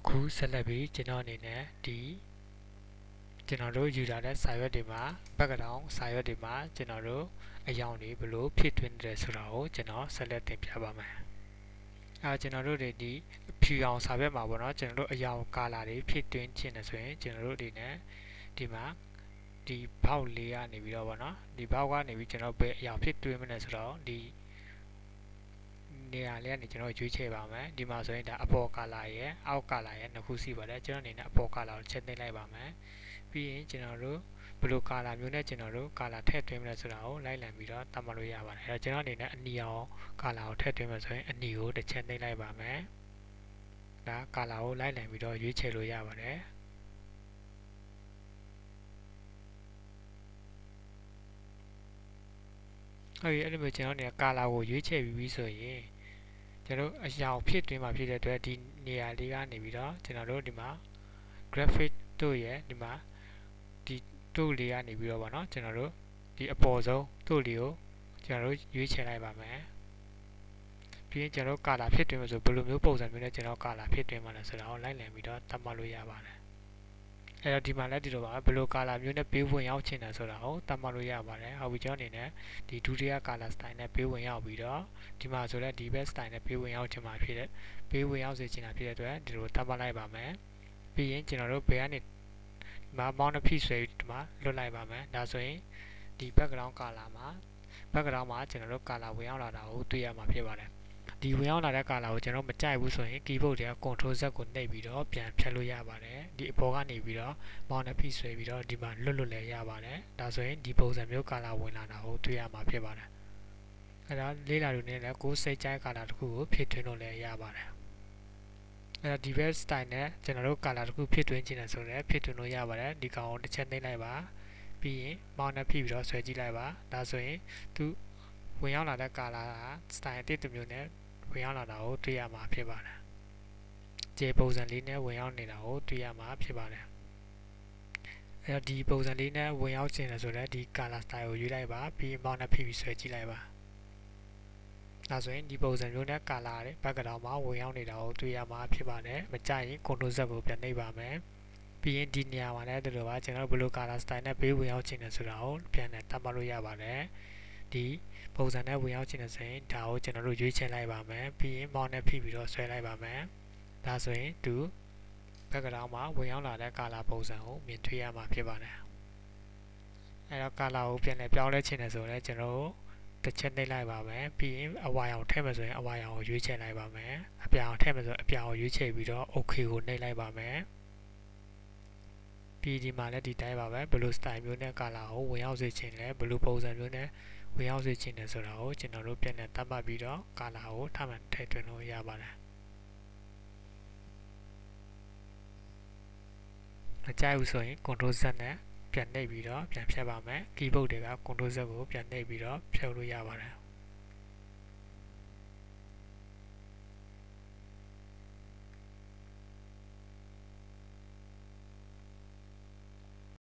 အခုဆက်လက်ပြီးကျွန်တော်အနေနဲ့ဒီကျွန်တော်တို့ယူလာတဲ့စာရွက်တွေမှာ background စာရွက်တွေမှာကျွန်တော်တို့အရောင်တွေဘယ်လိုဖြည့်သွင်းတယ်ဆိုတာကိုကျွန်တော်ဆက်လက်သင်ပြပါမယ်ကျွန်တော်တို့ဒီဖြူအောင်စာရွက်မှာပေါ့နော်ကျွန်တော်တို့အရောင် color တွေဖြည့်သွင်းခြင်းနဲ့ဆိုရင်ကျွန်တော်တို့ဒီနဲ့ဒီမှာဒီဘောက်လေးကနေပြီးတော့ပေါ့နော်ဒီဘောက်ကနေပြီးကျွန်တော်ဘယ်အရောင်ဖြည့်သွင်းမလဲဆိုတော့ဒီနေရာလေးကနေကျွန်တော်ရွေးချယ်ပါမယ်ဒီမှာဆိုရင်ဒါအပေါ် color ရယ်အောက် color ရယ်နှစ်ခုရှိပါတယ်ကျွန်တော်အနေနဲ့အပေါ် color ကိုချက်သိမ်းလိုက်ပါမယ်ပြီးရင်ကျွန်တော်တို့ဘယ်လို color မျိုးနဲ့ကျွန်တော်တို့ color ထည့်သွင်းမလဲဆိုတာကိုလိုက်လံပြီးတော့သတ်မှတ်လို့ရပါတယ်အဲကျွန်တော်အနေနဲ့အနီရောင် color ကိုထည့်သွင်းမယ်ဆိုရင်အနီကိုတစ်ချက်သိမ်းလိုက်ပါမယ်ဒါ color ကိုလိုက်လံပြီးတော့ရွေးချယ်လို့ရပါတယ်ဟုတ်ပြီအဲ့လိုမျိုးကျွန်တော်အနေနဲ့ color ကိုရွေးချယ်ပြီးဆိုရင်ကျွန်တော်အရောင်ဖြည့်သွင်းမှာဖြစ်တဲ့အတွက်ဒီနေရာလေးကနေပြီးတော့ကျွန်တော်တို့ဒီမှာ graphic တို့ရဲ့ဒီမှာဒီတို့လေးကနေပြီးတော့ဗောနော်ကျွန်တော်တို့ဒီအပေါ်ဆုံးတို့လေးကိုကျွန်တော်တို့ရွေးချယ်လိုက်ပါမယ်ပြီးရင်ကျွန်တော်တို့ color ဖြည့်သွင်းမှာဆိုဘယ်လိုမျိုးပုံစံမျိုးနဲ့ကျွန်တော် color ဖြည့်သွင်းမှာလဲဆိုတာကိုလိုက်လံပြီးတော့သတ်မှတ်လို့ရပါတယ်အဲ့တော့ဒီမှာလည်းဒီလိုပါဘယ်လို color မျိုးနဲ့ပေးဝင်ရောက်ချင်တယ်ဆိုတာကိုသတ်မှတ်လို့ရပါတယ်ဟုတ်ပြီကျွန်တော်အနေနဲ့ဒီဒုတိယ color style နဲ့ပေးဝင်ရောက်ပြီးတော့ဒီမှာဆိုလည်းဒီဘက် style နဲ့ပေးဝင်ရောက်ချင်မှာဖြစ်တဲ့ပေးဝင်ရောက်စေချင်တာဖြစ်တဲ့အတွက်ဒီလိုသတ်မှတ်လိုက်ပါမယ်ပြီးရင်ကျွန်တော်တို့ဘယ်ကနေမောင်းတစ်ဖိဆွဲဒီမှာလွတ်လိုက်ပါမယ်ဒါဆိုရင်ဒီ background color မှာ background မှာကျွန်တော်တို့ color ဝင်ရောက်လာတာကိုတွေ့ရမှာဖြစ်ပါတယ်ဒီဝင်ရောက်လာတဲ့ color ကိုကျွန်တော်မကြိုက်ဘူးဆိုရင် keyboard တွေက control z ကိုနှိပ်ပြီးတော့ပြန်ဖြတ်လို့ရပါတယ်ဒီအပေါ်ကနေပြီးတော့မောင်းတစ်ဖိဆွဲပြီးတော့ဒီမှာလွတ်လည်းရပါတယ်ဒါဆိုရင်ဒီပုံစံမျိုး color ဝင်လာတာကိုတွေ့ရမှာဖြစ်ပါတယ်အဲ့ဒါလေးလာလို့နေလည်းကိုယ်စိတ်ကြိုက် color တစ်ခုကိုဖြည့်သွင်းလို့လည်းရပါတယ်အဲ့ဒီ best style နဲ့ကျွန်တော်တို့ color တစ်ခုဖြည့်သွင်းခြင်းနဲ့ဆိုတော့ဖြည့်သွင်းလို့ရပါတယ်ဒီကောင်ကိုတစ်ချက်နှိပ်လိုက်ပါပြီးရင်မောင်းနဲ့ဖိပြီးတော့ဆွဲကြည့်လိုက်ပါဒါဆိုရင်သူဝင်ရောက်လာတဲ့ color က style တစ်တစ်မျိုးနဲ့ဝင်ရောက်လာတာကိုတွေ့ရမှာဖြစ်ပါတယ်ကျေပုံစံလေးနဲ့ဝင်ရောက်နေတာကိုတွေ့ရမှာဖြစ်ပါတယ်အဲ့တော့ဒီပုံစံလေးနဲ့ဝင်ရောက်ခြင်းနဲ့ဆိုတော့ဒီ color style ကိုရွေးလိုက်ပါပြီးမောင်းနဲ့ဖိပြီးဆွဲကြည့်လိုက်ပါဒါဆိုရင်ဒီပုံစံမျိုးနဲ့ color တွေ background မှာဝင်ရောက်နေတာကိုတွေ့ရမှာဖြစ်ပါတယ်မကြရင် control z ကိုပြန်နှိပ်ပါမယ်ပြီးရင်ဒီနေရာမှာလည်းဒီလိုပါကျွန်တော်တို့ဘယ်လို color style နဲ့ဘေးဝင်ရောက်ခြင်းလဲဆိုတာကိုပြန်နဲ့သတ်မှတ်လို့ရပါတယ်ဒီပုံစံနဲ့ဝင်ရောက်ခြင်းနဲ့ဆိုရင်ဒါကိုကျွန်တော်တို့ရွေးချယ်လိုက်ပါမယ်ပြီးရင် mouse နဲ့ဖိပြီးတော့ဆွဲလိုက်ပါမယ်ဒါဆိုရင်သူ background မှာဝင်ရောက်လာတဲ့ color ပုံစံကိုမြင်တွေ့ရမှာဖြစ်ပါတယ်အဲ့တော့ color ကိုပြန်နဲ့ပြောင်းလဲခြင်းနဲ့ဆိုရင်ကျွန်တော်တို့တစ်ချက်နှိပ်လိုက်ပါမယ်ပြီးရင်အဝါရောင်ထည့်မယ်ဆိုရင်အဝါရောင်ကိုရွေးချယ်လိုက်ပါမယ်အပြောင်ထည့်မယ်ဆိုရင်အပြောင်ကိုရွေးချယ်ပြီးတော့ okay ကိုနှိပ်လိုက်ပါမယ်ပြီးဒီမှာလည်းဒီတိုင်းပါပဲဘယ်လို style မျိုးနဲ့ color ကိုဝင်ရောက်စေချင်လဲဘယ်လိုပုံစံမျိုးနဲ့ဝင်ရောက်စေချင်တယ်ဆိုတာကိုကျွန်တော်တို့ပြန်လည်သတ်မှတ်ပြီးတော့ color ကိုထပ်မံထည့်သွင်းလို့ရပါတယ်မကြိုက်ဘူးဆိုရင် control z နဲ့ပြန်နှိပ်ပြီးတော့ပြန်ဖြတ်ပါမယ် keyboard တွေက control z ကိုပြန်နှိပ်ပြီးတော့ဖြုတ်လို့ရပါတယ်